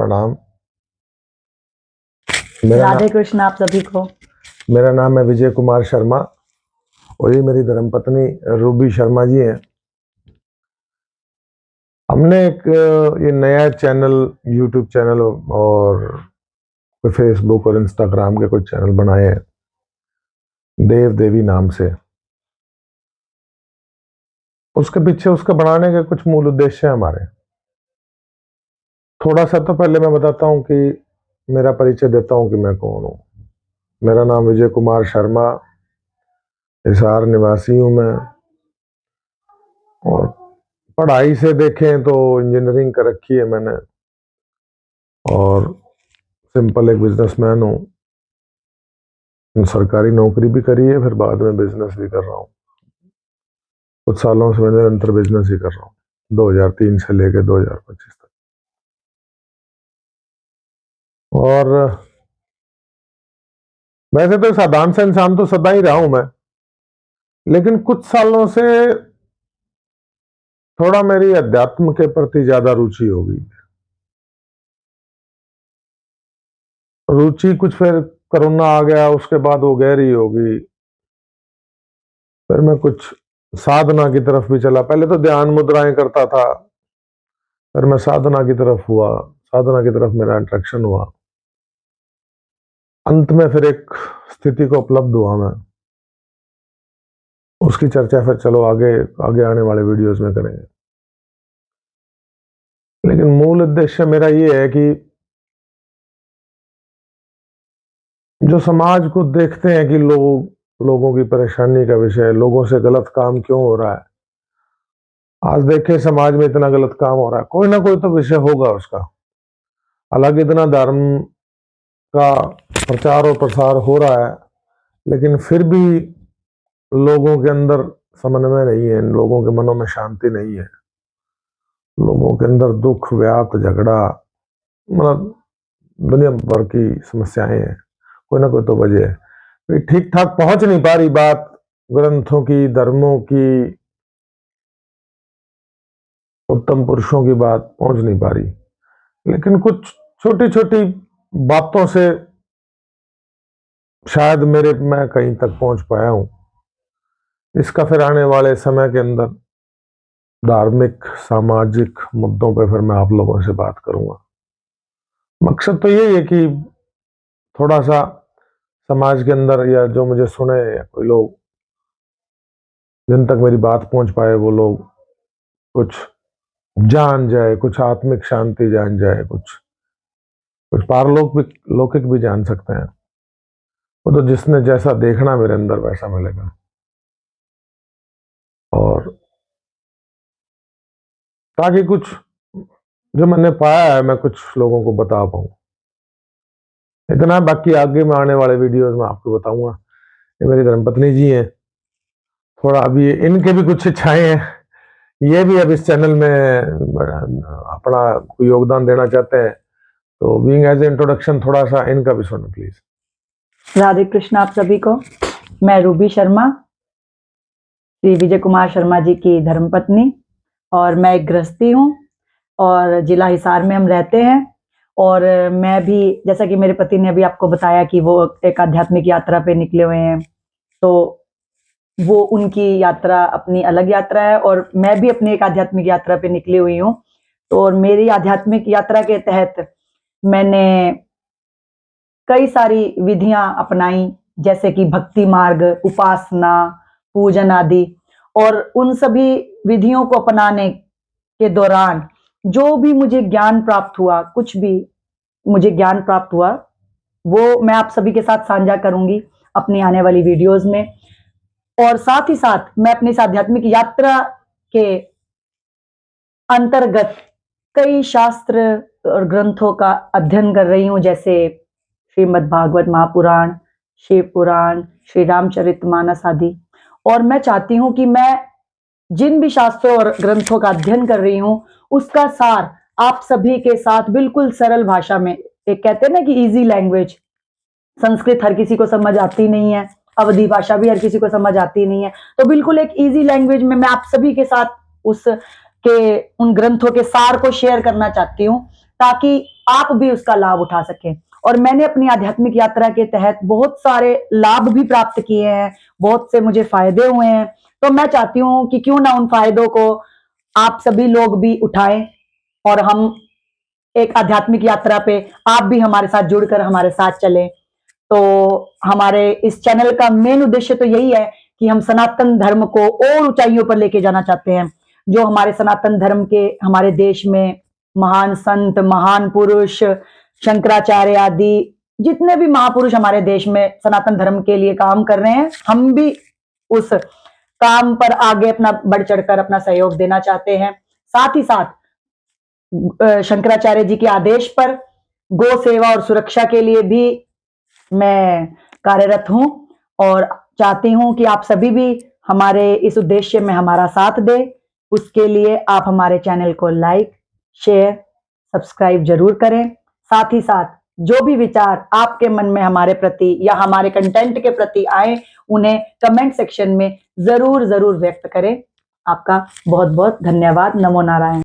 प्रणाम। राधे कृष्ण आप सभी को। मेरा नाम है विजय कुमार शर्मा और ये मेरी धर्मपत्नी रूबी शर्मा जी हैं। हमने एक ये नया चैनल, यूट्यूब चैनल और फेसबुक और इंस्टाग्राम के कुछ चैनल बनाए हैं देव देवी नाम से। उसके पीछे उसका बनाने के कुछ मूल उद्देश्य हैं हमारे। थोड़ा सा तो पहले मैं बताता हूँ कि मेरा परिचय देता हूँ कि मैं कौन हूँ। मेरा नाम विजय कुमार शर्मा, हिसार निवासी हूँ मैं, और पढ़ाई से देखें तो इंजीनियरिंग कर रखी है मैंने और सिंपल एक बिजनेसमैन हूँ। सरकारी नौकरी भी करी है, फिर बाद में बिजनेस भी कर रहा हूँ। कुछ सालों से मैं निरंतर बिजनेस ही कर रहा हूँ, 2003 से लेकर 2025 तक। और वैसे तो साधारण सा इंसान तो सदा ही रहा हूं मैं, लेकिन कुछ सालों से थोड़ा मेरी अध्यात्म के प्रति ज्यादा रुचि हो गई। रुचि कुछ, फिर कोरोना आ गया, उसके बाद वो गहरी हो गई। फिर मैं कुछ साधना की तरफ भी चला। पहले तो ध्यान मुद्राएं करता था, फिर मैं साधना की तरफ हुआ, साधना की तरफ मेरा अट्रैक्शन हुआ। अंत में फिर एक स्थिति को उपलब्ध हुआ मैं। उसकी चर्चा फिर चलो आगे आगे आने वाले वीडियोस में करेंगे। लेकिन मूल उद्देश्य मेरा ये है कि जो समाज को देखते हैं कि लोगों की परेशानी का विषय, लोगों से गलत काम क्यों हो रहा है। आज देखे समाज में इतना गलत काम हो रहा है, कोई ना कोई तो विषय होगा उसका। हालांकि इतना धर्म का प्रचार और प्रसार हो रहा है, लेकिन फिर भी लोगों के अंदर समन्वय नहीं है, लोगों के मनों में शांति नहीं है, लोगों के अंदर दुख, व्याप, झगड़ा, मतलब दुनिया भर की समस्याएं हैं। कोई ना कोई तो वजह है। ठीक ठाक पहुंच नहीं पा रही बात ग्रंथों की, धर्मों की, उत्तम पुरुषों की बात पहुंच नहीं पा रही। लेकिन कुछ छोटी छोटी बातों से शायद मैं कहीं तक पहुंच पाया हूं। इसका फिर आने वाले समय के अंदर धार्मिक सामाजिक मुद्दों पर फिर मैं आप लोगों से बात करूंगा। मकसद तो यही है कि थोड़ा सा समाज के अंदर, या जो मुझे सुने, या कोई लोग जिन तक मेरी बात पहुंच पाए, वो लोग कुछ जान जाए, कुछ आत्मिक शांति जान जाए, कुछ लौकिक भी जान सकते हैं। वो तो जिसने जैसा देखना मेरे अंदर वैसा मिलेगा। और ताकि कुछ जो मैंने पाया है मैं कुछ लोगों को बता पाऊं, इतना। बाकी आगे में आने वाले वीडियोस में आपको बताऊंगा। ये मेरी धर्मपत्नी जी हैं। थोड़ा अभी इनके भी कुछ इच्छाएं हैं, ये भी अब इस चैनल में अपना योगदान देना चाहते हैं। तो बीइंग एज इंट्रोडक्शन थोड़ा सा इनका भी सुनो प्लीज। राधे कृष्ण आप सभी को। मैं रूबी शर्मा, श्री विजय कुमार शर्मा जी की धर्मपत्नी, और मैं एक गृहस्थी हूँ और जिला हिसार में हम रहते हैं। और मैं भी, जैसा कि मेरे पति ने अभी आपको बताया कि वो एक आध्यात्मिक यात्रा पे निकले हुए हैं, तो वो उनकी यात्रा अपनी अलग यात्रा है और मैं भी अपनी एक आध्यात्मिक यात्रा पे निकली हुई हूँ। तो और मेरी आध्यात्मिक यात्रा के तहत मैंने कई सारी विधियां अपनाई, जैसे कि भक्ति मार्ग, उपासना, पूजन आदि। और उन सभी विधियों को अपनाने के दौरान जो भी मुझे ज्ञान प्राप्त हुआ, कुछ भी मुझे ज्ञान प्राप्त हुआ, वो मैं आप सभी के साथ साझा करूंगी अपनी आने वाली वीडियोस में। और साथ ही साथ मैं अपनी इस आध्यात्मिक यात्रा के अंतर्गत कई शास्त्र और ग्रंथों का अध्ययन कर रही हूं, जैसे श्रीमद् भागवत महापुराण, शिव पुराण, श्री रामचरितमानस आदि। और मैं चाहती हूं कि मैं जिन भी शास्त्रों और ग्रंथों का अध्ययन कर रही हूं, उसका सार आप सभी के साथ बिल्कुल सरल भाषा में, एक कहते हैं ना कि इजी लैंग्वेज, संस्कृत हर किसी को समझ आती नहीं है, अवधी भाषा भी हर किसी को समझ आती नहीं है, तो बिल्कुल एक इजी लैंग्वेज में मैं आप सभी के साथ उन ग्रंथों के सार को शेयर करना चाहती हूँ, ताकि आप भी उसका लाभ उठा सकें। और मैंने अपनी आध्यात्मिक यात्रा के तहत बहुत सारे लाभ भी प्राप्त किए हैं, बहुत से मुझे फायदे हुए हैं। तो मैं चाहती हूं कि क्यों ना उन फायदों को आप सभी लोग भी उठाएं और हम एक आध्यात्मिक यात्रा पे आप भी हमारे साथ जुड़कर हमारे साथ चलें। तो हमारे इस चैनल का मेन उद्देश्य तो यही है कि हम सनातन धर्म को और ऊंचाइयों पर लेके जाना चाहते हैं। जो हमारे सनातन धर्म के हमारे देश में महान संत, महान पुरुष, शंकराचार्य आदि जितने भी महापुरुष हमारे देश में सनातन धर्म के लिए काम कर रहे हैं, हम भी उस काम पर आगे अपना बढ़ चढ़कर अपना सहयोग देना चाहते हैं। साथ ही साथ शंकराचार्य जी के आदेश पर गौ सेवा और सुरक्षा के लिए भी मैं कार्यरत हूं और चाहती हूं कि आप सभी भी हमारे इस उद्देश्य में हमारा साथ दें। उसके लिए आप हमारे चैनल को लाइक, शेयर, सब्सक्राइब जरूर करें। साथ ही साथ जो भी विचार आपके मन में हमारे प्रति या हमारे कंटेंट के प्रति आए, उन्हें कमेंट सेक्शन में जरूर जरूर व्यक्त करें। आपका बहुत बहुत धन्यवाद। नमो नारायण।